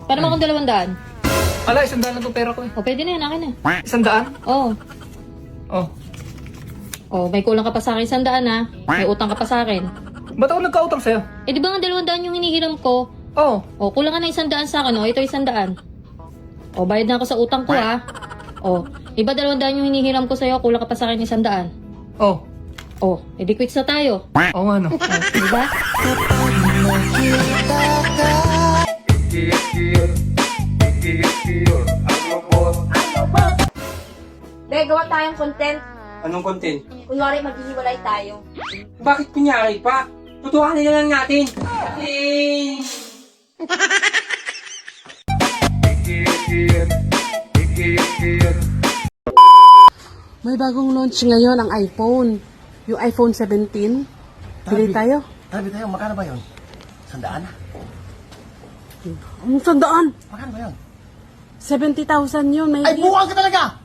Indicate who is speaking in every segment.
Speaker 1: Paano mo kung 200?
Speaker 2: Ala, 100 lang itong pera ko eh.
Speaker 1: O, pwede na yan, akin na.
Speaker 2: 100?
Speaker 1: Oo.
Speaker 2: Oh.
Speaker 1: Oh, may kulang ka pa sa akin 100 ha. May utang ka pa sa akin.
Speaker 2: Ba't ako nagkautang sa'yo?
Speaker 1: Eh, di ba nga 200 yung hinihiram ko?
Speaker 2: Oo.
Speaker 1: Oh, kulang ka na 100 sa akin. Oh, ito 100. Oh, bayad na ako sa utang ko ha. Oh, iba 200 yung hinihiram ko sa'yo, kulang ka pa sa akin 100.
Speaker 2: Oh.
Speaker 1: Oh, edi quits na tayo.
Speaker 2: Oo nga no.
Speaker 1: Oh, di ba?
Speaker 3: Dahil gawa tayong content.
Speaker 4: Anong content?
Speaker 3: Kunwari maghihiwalay tayo.
Speaker 4: Bakit kunyari pa? Tutuhanin na lang natin. Eh...
Speaker 5: May bagong launch ngayon ang iPhone. Yung iPhone 17. Bili tayo.
Speaker 6: Tabi tayo, magkano ba yun? 100?
Speaker 5: Ang sandaan.
Speaker 6: Magkano ba yun?
Speaker 5: 70,000 yun. May
Speaker 6: Ay, buwang ka talaga!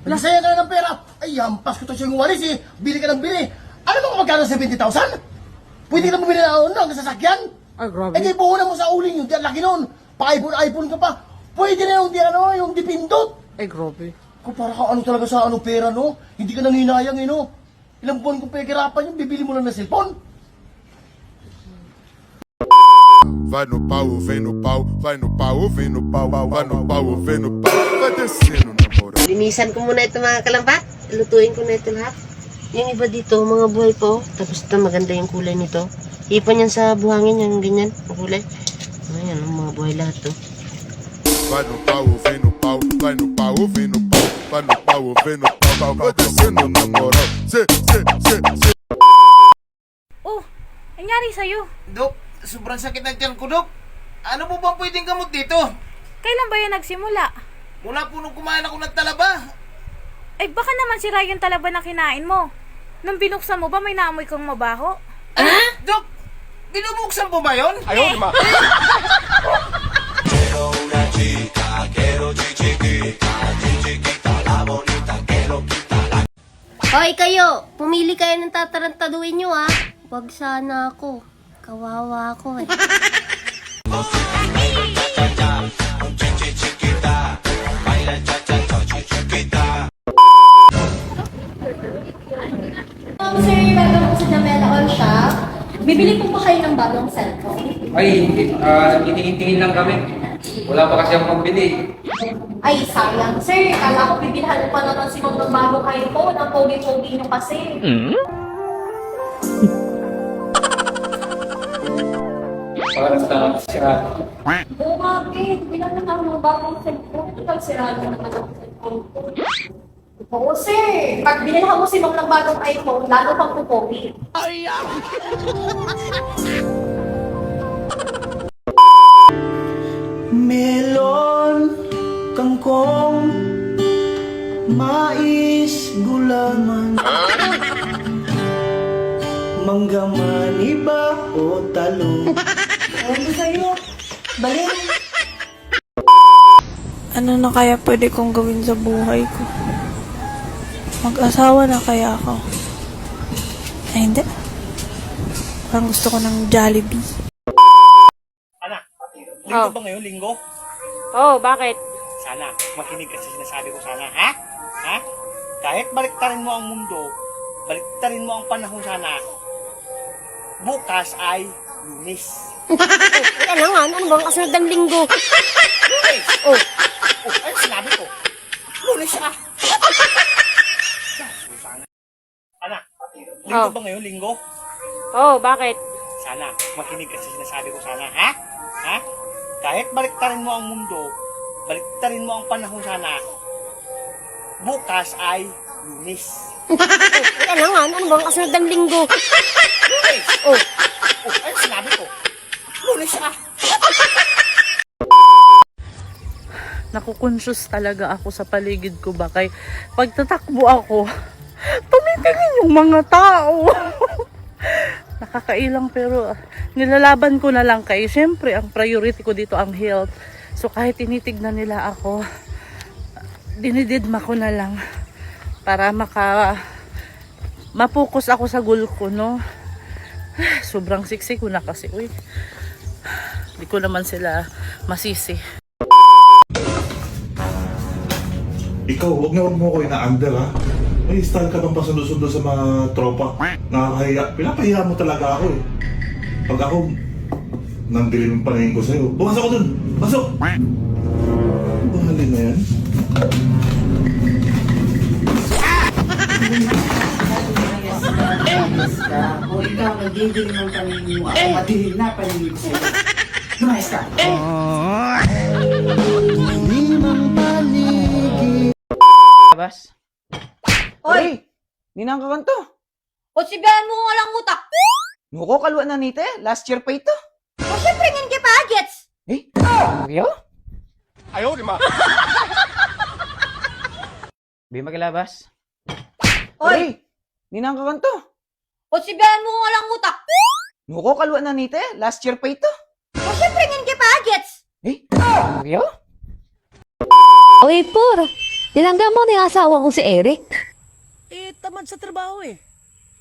Speaker 6: Nagsaya ka na ng pera. Ay, hampas ko to siyang walis eh. Bili ka ng bili. Alam mo kung magkano 70,000? Pwede ka na bumili ng sasakyan.
Speaker 5: Ay, grabe.
Speaker 6: Eh, di buhunan mo sa uling yun. Di ang laki nun. Pa-iPhone ka pa. Pwede na yung, yung dipindot.
Speaker 5: Ay, grabe.
Speaker 6: Kung para ka ano talaga sa ano pera, no? Hindi ka nanginayang, eh, no? Ilang buwan kong pagkirapan yung bibili mo lang ng cellphone.
Speaker 7: Vai no pau, vem no pau, vai no pau, vem no pau, vai no pau, vem no pau, vai descendo na moral.
Speaker 8: Linisan ko muna ito mga kalambat. Lutuin ko na ito lahat. Yung iba dito, mga buhay po. Tapos ito, maganda yung kulay nito. Ipon yan sa buhangin, yung ganyan, ang kulay. Ayan, ang mga buhay lahat to.
Speaker 7: Vai no pau, vem no pau, vai no pau, vem no pau, vai no pau, vem no pau, vai descendo na moral. Se.
Speaker 3: Oh, nangyari sa'yo?
Speaker 9: Dok, sobrang sakit ng tiyan ko, Dok. Ano po ba pwedeng gamot dito?
Speaker 3: Kailan ba yan nagsimula?
Speaker 9: Mula po nung kumain ako ng talaba.
Speaker 3: Ay, baka naman sira yung talaba na kinain mo. Nung binuksan mo ba may naamoy kang mabaho?
Speaker 9: Dok, binubuksan po ba yun?
Speaker 6: Ayaw, di ba?
Speaker 8: Hoy kayo, pumili kayo ng tatarantaduin nyo ha. Huwag sana ako. Kawawa ako eh.
Speaker 3: Sir, bago po sa Jamela All Shop, bibili po ba kayo ng bagong cellphone?
Speaker 4: Ay, tingin-tingin lang kami. Wala pa kasi akong pambili.
Speaker 3: Ay, sayang. Sir, kala ko bibilhan pa naman si Mom ng bagong iPhone. Ang pogi-pogi nyo kasi.
Speaker 4: Para sa sira.
Speaker 3: Oo nga, babe. Bilang na ako ng bagong cellphone. Ikaw, sirado naman ang cellphone ko. Oo, sir. Pag binilhan mo si Mom ng bagong iPhone, lalo kang pupogi.
Speaker 10: Melon, kangkong, mais, gulaman, mangga maniba o talong.
Speaker 3: Ano sa'yo? Balik.
Speaker 11: Ano na kaya pwede kong gawin sa buhay ko? Mag-asawa na kaya ako? Ay, hindi. Parang gusto ko ng Jollibee.
Speaker 4: Linggo ba ngayon? Linggo?
Speaker 1: Oh, bakit?
Speaker 4: Sana, makinig ka sa sinasabi ko sana, ha? Ha? Kahit baliktarin mo ang mundo, baliktarin mo ang panahon sana, bukas ay Lunes.
Speaker 8: Ano nga, ano bang kasunod ng linggo?
Speaker 4: Lunes!
Speaker 8: Oh,
Speaker 4: Ano sinabi ko? Lunes ah! Sana. Anak, linggo ba ngayon? Linggo?
Speaker 1: Oh, bakit?
Speaker 4: Sana, makinig ka sa sinasabi ko sana, ha? Ha? Kahit baliktarin mo ang mundo, baliktarin mo ang panahon sana, bukas ay Lunes.
Speaker 8: ano nga, ano bang kasunod ng linggo?
Speaker 4: Lunes!
Speaker 8: Oh,
Speaker 4: Ano sinabi ko? Lunes ah!
Speaker 11: Nakukonsyos talaga ako sa paligid ko ba kay pagtatakbo ako, tumitingin yung mga tao. Nakakailang pero nilalaban ko na lang kay syempre ang priority ko dito ang health. So kahit tinitignan nila ako, dinididma ko na lang para mapokus ako sa goal ko, no? So sobrang siksik ko na kasi, uy. Hindi ko naman sila masisi.
Speaker 12: Ikaw, huwag mo ko ina-under ha. May style ka bang pasundo-sundo sa mga tropa? Nakakahiya. Pinapahiya mo talaga ako eh. Pag ako, nang dilim yung paningin ko sa'yo. Bukas ako dun! Pasok! Bahalin na yan.
Speaker 5: O ikaw, nagdidilim ng paningin mo. Ako madilim na paningin ko sa'yo. Lumayas ka.
Speaker 2: Labas.
Speaker 3: Oy!
Speaker 2: Ninang ka kanto.
Speaker 3: O sibihan mo kung walang utak.
Speaker 2: Nuko kalwa na nite. Last year pa ito.
Speaker 3: O syempre ngin kay Pagets.
Speaker 2: Eh? Nagyo?
Speaker 6: Ayaw, di ma.
Speaker 2: Di magilabas.
Speaker 3: Oy!
Speaker 2: Ninang ka kanto.
Speaker 3: O sibihan mo kung walang utak.
Speaker 2: Nuko kalwa na nite. Last year pa ito.
Speaker 3: O syempre ngin kay Pagets.
Speaker 2: Eh? Nagyo?
Speaker 1: Oy, por. Dilangga mo na yung asawa ko si Eric.
Speaker 9: Eh, tamad sa trabaho eh.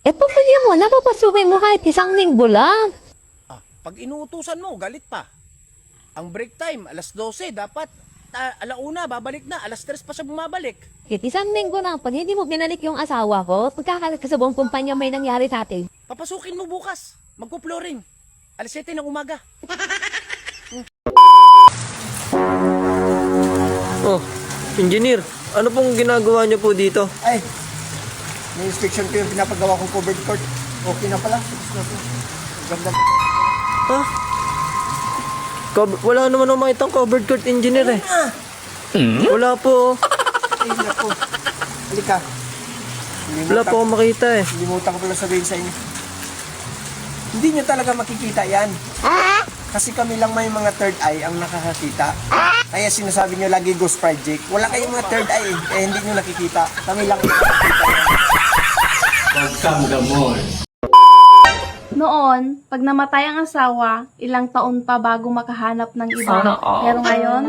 Speaker 1: Eh, papalya mo, napapasubi mo kahit isang linggo lang.
Speaker 9: Ah, pag inuutusan mo, galit pa. Ang break time, alas 12, dapat alauna, babalik na. Alas 3 pa siya bumabalik.
Speaker 1: Kahit isang linggo lang, pag hindi mo binalik yung asawa ko, pagkakalit ka sa buong kumpanya may nangyari sa atin.
Speaker 9: Papasukin mo bukas. Magpo-flooring. Alas 7 ng umaga.
Speaker 10: Oh, engineer, ano pong ginagawa niyo po dito?
Speaker 6: Ay, may inspection ko yung pinapagawa kong covered court. Okay na pala. Ganda.
Speaker 10: Ha? Wala naman akong makitang covered court engineer eh. Wala po.
Speaker 6: Ay, naku. Halika.
Speaker 10: Wala po akong makita eh.
Speaker 6: Limutan ko pala sabihin sa inyo. Hindi nyo talaga makikita yan. Kasi kami lang may mga third eye ang nakakakita. Kaya sinasabi nyo lagi ghost project. Wala kayong mga third eye eh. Kaya hindi nyo nakikita. Kami lang ang nakakita yan.
Speaker 13: Noon, pag namatay ang asawa, ilang taon pa bago makahanap ng iba. Pero ngayon,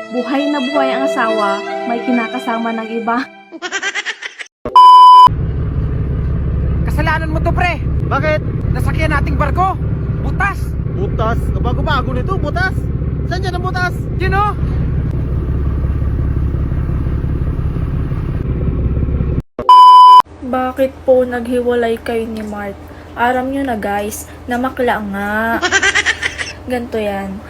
Speaker 13: buhay na buhay ang asawa, may kinakasama ng iba.
Speaker 2: Kasalanan mo to, pre.
Speaker 6: Bakit?
Speaker 2: Nasakyan nating barko. Butas.
Speaker 6: Butas? Bago-bago nito, butas? Saan yan ang butas?
Speaker 2: Yun o.
Speaker 13: Bakit po naghiwalay kayo ni Mark? Aram nyo na guys, namakla nga. Ganto yan.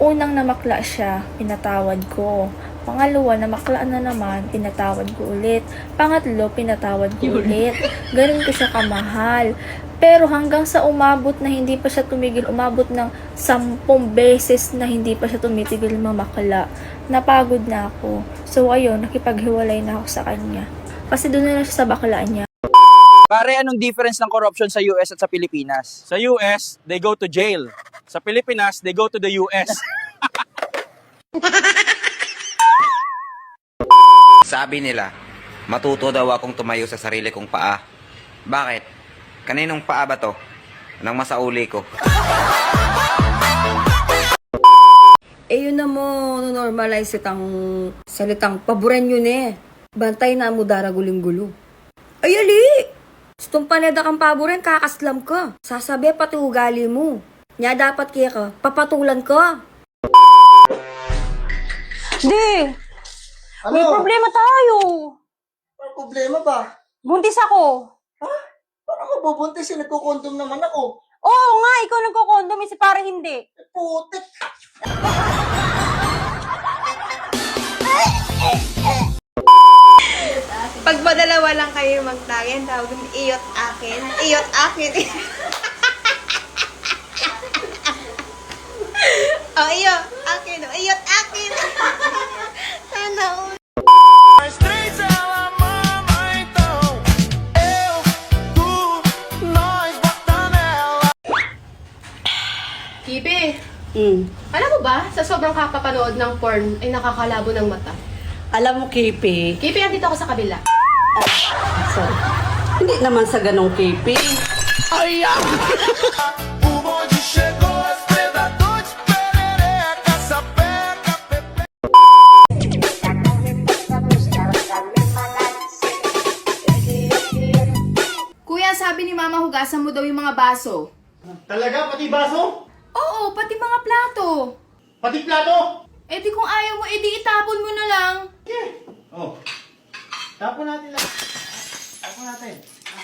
Speaker 13: Unang namakla siya, pinatawad ko. Pangalawa, namakla na naman, pinatawad ko ulit. Pangatlo, pinatawad ko ulit. Ganun ko siya kamahal. Pero hanggang sa umabot na hindi pa siya tumigil, umabot ng 10 beses na hindi pa siya tumitigil mamakla. Napagod na ako. So ayun, nakipaghiwalay na ako sa kanya. Kasi doon na lang siya sa bakla niya.
Speaker 2: Pare, anong difference ng corruption sa US at sa Pilipinas?
Speaker 9: Sa US, they go to jail. Sa Pilipinas, they go to the US.
Speaker 14: Sabi nila, matuto daw akong tumayo sa sarili kong paa. Bakit? Kaninong paa ba to? Nang masauli ko.
Speaker 3: Eh yun na mo, normalize itang salitang paboren yun eh. Bantay na mo dara guling-gulo. Ay ali! Stong paneda kang paboren, kakaslam ka. Sasabi pati ugali mo. Nya dapat kaya ka, papatulan ka.
Speaker 5: Di!
Speaker 6: Ano?
Speaker 5: May problema tayo!
Speaker 6: Ano problema ba?
Speaker 5: Buntis ako!
Speaker 6: Paano ka bubuntis? Nagkukondom naman ako.
Speaker 5: Oo nga, ikaw nagkukondom, si parang hindi.
Speaker 6: Putik!
Speaker 3: Pag madalawa lang kayo magtagin, tawag ng iyot akin. Iyot akin. Oh, iyot akin. Oh, iyot akin. Sana all.
Speaker 13: Kibi, alam mo ba, sa sobrang kapapanood ng porn ay nakakalabo ng mata.
Speaker 5: Alam mo, Kipi,
Speaker 13: Kibi, andito ako sa kabila.
Speaker 5: hindi naman sa ganong Kipi.
Speaker 13: Kuya, sabi ni Mama, hugasan mo
Speaker 15: mo daw yung mga baso.
Speaker 4: Talaga? Pati baso?
Speaker 15: Oo, pati mga plato.
Speaker 4: Pati plato?
Speaker 15: Eh di kung ayaw mo, eh di itapon mo na lang.
Speaker 4: Oh. Tapon natin lang. Tapon natin.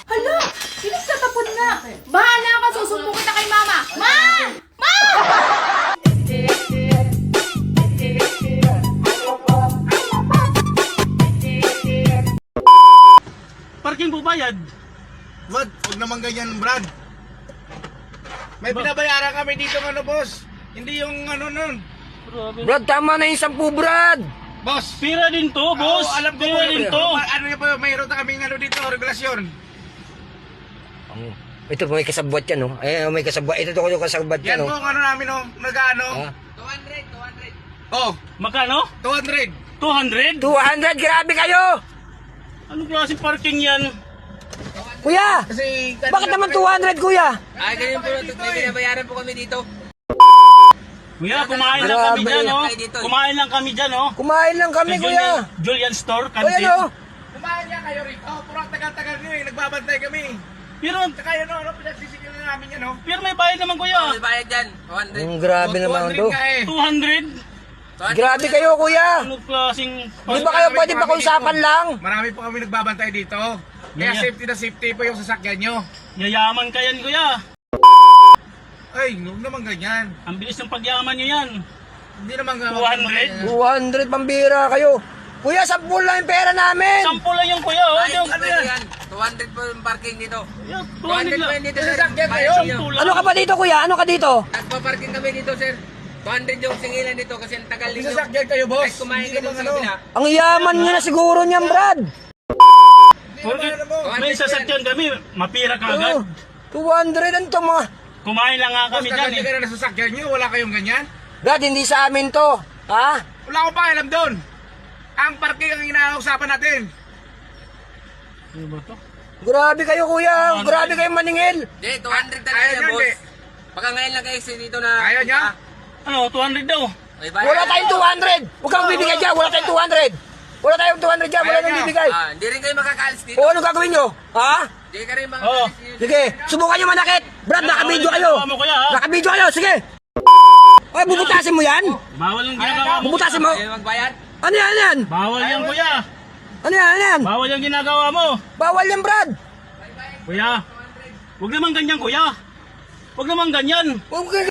Speaker 15: Hala, pinagtatapon na. Bahala ka, susumbong kita kay mama. Ma! Ma!
Speaker 4: Parking po bayad. Brad, huwag naman ganyan, Brad. May binabayaran kami dito ng boss. Hindi yung nun.
Speaker 6: Brad, tama na yung 10, Brad.
Speaker 4: Boss, pira din to, boss. Alam ko pira din to. Ano yung mayroon na kaming dito, regulasyon.
Speaker 6: Ito po may kasabwat yan, no? Ay, may kasabwat. Ito ko yung kasabwat
Speaker 4: Yan
Speaker 6: yan, no?
Speaker 4: po, namin, nag-ano. 200. Oh, magkano? 200. 200?
Speaker 6: 200, grabe kayo!
Speaker 4: Anong klaseng parking yan?
Speaker 6: Kuya!
Speaker 4: Kasi,
Speaker 6: Bakit naman 200, kuya?
Speaker 4: Ay, ganyan po, may binabayaran po kami dito. Kuya, kumain lang kami dyan, no? Kumain lang kami dyan, no?
Speaker 6: Kumain lang kami, kuya.
Speaker 4: Julian Store,
Speaker 6: Kuya,
Speaker 4: canteen.
Speaker 6: no?
Speaker 4: Kumain nga kayo rito. Puro tagal-tagal nyo eh. Nagbabantay kami. Pero, saka yun, pinagsisigil na namin yan, no? Pero may bayad naman, kuya. May bayad dyan. 200.
Speaker 6: Grabe naman to.
Speaker 4: 200?
Speaker 6: Grabe kayo, kuya.
Speaker 4: Anong klaseng...
Speaker 6: Di ba kayo pwede pakiusapan lang?
Speaker 4: Marami po kami nagbabantay dito. Kaya safety na safety po yung sasakyan nyo. Yayaman ka yan, kuya. Ay, huwag naman ganyan. Ang bilis ng pagyaman nyo yan. Hindi naman ganyan.
Speaker 6: 200 pambira kayo. Kuya, 10 lang yung pera namin.
Speaker 4: 10 lang yung kuya. Ay, ano yan?
Speaker 8: 200 po yung parking dito.
Speaker 4: 200 lang.
Speaker 8: dito, sir.
Speaker 4: Sasakyan kayo.
Speaker 6: Ano ka pa dito, kuya? Ano ka dito?
Speaker 8: Nagpa-parking kami dito, sir. 200 yung singilan dito kasi ang tagal dito.
Speaker 4: Sasakyan kayo, boss.
Speaker 8: Kahit kumain ka doon sa kabila.
Speaker 6: Ang yaman nyo na siguro niyan, Brad.
Speaker 4: May sasakyan kami. Mapira ka agad.
Speaker 6: 200 ang to, mga.
Speaker 4: Kumain lang nga kami dyan eh. Boss, sasakyan nyo. Wala kayong ganyan?
Speaker 6: Brad, hindi sa amin to. Ha?
Speaker 4: Wala akong pakialam doon. Ang parking ang inausapan natin. Ano ba to?
Speaker 6: Grabe kayo, kuya. Grabe kayo maningil.
Speaker 8: Hindi, 200 talaga yan, boss. Baka ngayon lang kayo dito na...
Speaker 4: Ayaw niya? Ano, 200 daw.
Speaker 6: Wala tayong 200. Huwag kang bibigay dyan. Wala tayong 200. Wala tayong 200 dyan. Wala nang bibigay.
Speaker 8: Hindi rin kayo makakaalis dito.
Speaker 6: O, anong gagawin nyo? Ha?
Speaker 8: Hindi ka rin makakaalis dito.
Speaker 6: Sige, subukan nyo manakit. Brad, nakabidyo kayo. Nakabidyo kayo, sige. Ay, bubutasin mo yan?
Speaker 4: Bawal yung ginagawa mo.
Speaker 6: Bubutasin mo.
Speaker 8: Magbayad?
Speaker 6: Ano yan, ano yan?
Speaker 4: Bawal yan, kuya.
Speaker 6: Ano yan, ano yan?
Speaker 4: Bawal yung ginagawa mo.
Speaker 6: Bawal yan, Brad.
Speaker 4: Kuya, huwag naman ganyan, kuya. Huwag naman ganyan.
Speaker 6: Huwag